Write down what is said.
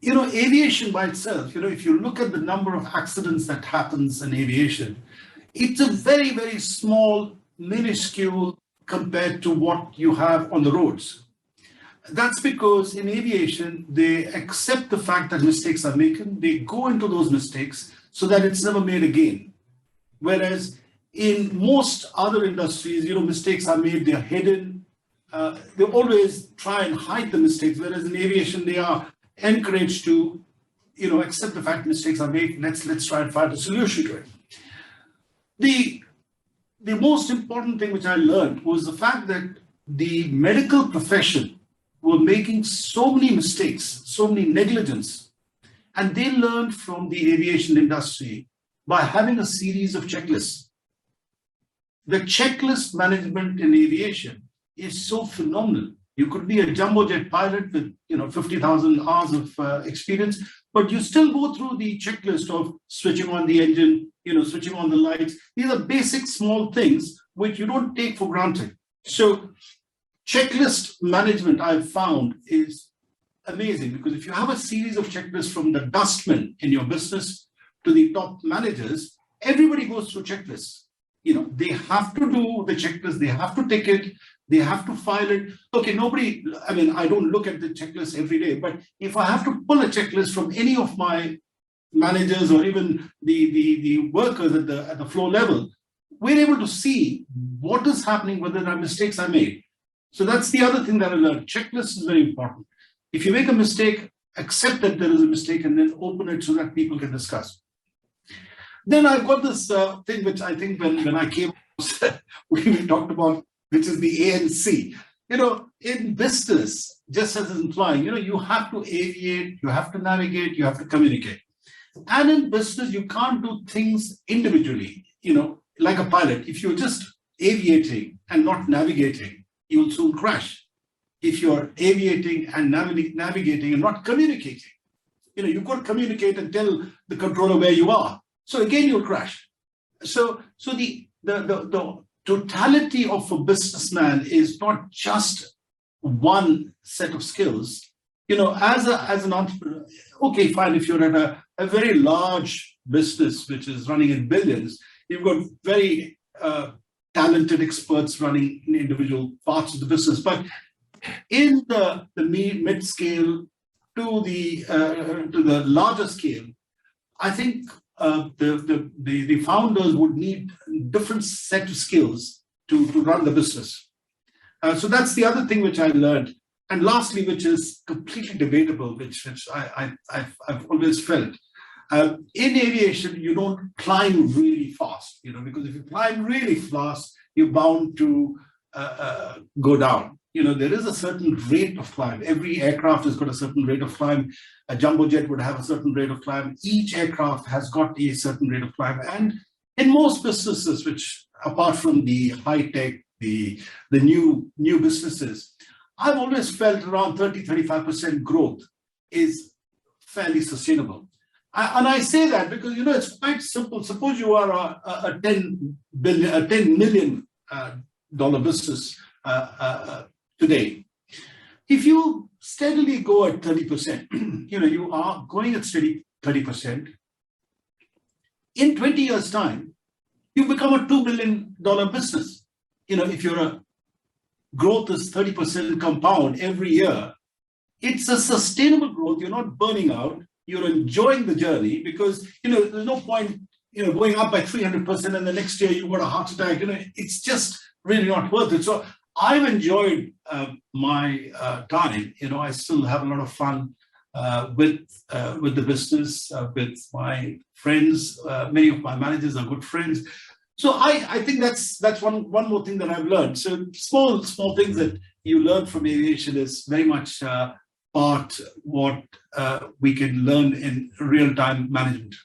Aviation by itself, if you look at the number of accidents that happens in aviation, it's a very, very small, minuscule compared to what you have on the roads. That's because in aviation, they accept the fact that mistakes are made. They go into those mistakes so that it's never made again. Whereas in most other industries, mistakes are made, they're hidden. They always try and hide the mistakes. Whereas in aviation, they are encouraged to, accept the fact mistakes are made. Let's try and find a solution to it. The most important thing which I learned was the fact that the medical profession were making so many mistakes, so many negligence, and they learned from the aviation industry by having a series of checklists. The checklist management in aviation is so phenomenal. You could be a jumbo jet pilot with 50,000 hours of experience, but you still go through the checklist of switching on the engine, switching on the lights. These are basic small things which you don't take for granted. So checklist management, I've found, is amazing, because if you have a series of checklists from the dustman in your business to the top managers, everybody goes through checklists. They have to do the checklist, they have to tick it, they have to file it. Okay, I don't look at the checklist every day, but if I have to pull a checklist from any of my managers or even the workers at the floor level, we're able to see what is happening, whether there are mistakes I made. So that's the other thing that I learned. Checklist is very important. If you make a mistake, accept that there is a mistake and then open it so that people can discuss. Then I've got this thing which I think when I came, we talked about, which is the ANC. In business, just as it's implying, you have to aviate, you have to navigate, you have to communicate. And in business, you can't do things individually, like a pilot. If you're just aviating and not navigating, you will soon crash. If you're aviating and navigating and not communicating, you've got to communicate and tell the controller where you are. So again, you'll crash. So the totality of a businessman is not just one set of skills. As an entrepreneur, okay, fine. If you're at a very large business which is running in billions, you've got very talented experts running in individual parts of the business. But in the mid-scale to the larger scale, I think the founders would need different set of skills to run the business. So that's the other thing which I learned. And lastly, which is completely debatable, which I've always felt. In aviation, you don't climb really fast, because if you climb really fast, you're bound to go down. There is a certain rate of climb. Every aircraft has got a certain rate of climb. A jumbo jet would have a certain rate of climb. Each aircraft has got a certain rate of climb. And in most businesses, which apart from the high tech, the new businesses, I've always felt around 30-35% growth is fairly sustainable. And I say that because, it's quite simple. Suppose you are a $10 million business today. If you steadily go at 30%, you are going at steady 30%. In 20 years' time, you become a $2 billion business. If your growth is 30% compound every year, it's a sustainable growth. You're not burning out. You're enjoying the journey because, there's no point, going up by 300% and the next year you've got a heart attack. It's just really not worth it. So I've enjoyed my time. I still have a lot of fun with the business, with my friends. Many of my managers are good friends. So I think that's one more thing that I've learned. So small things that you learn from aviation is very much part what we can learn in real-time management.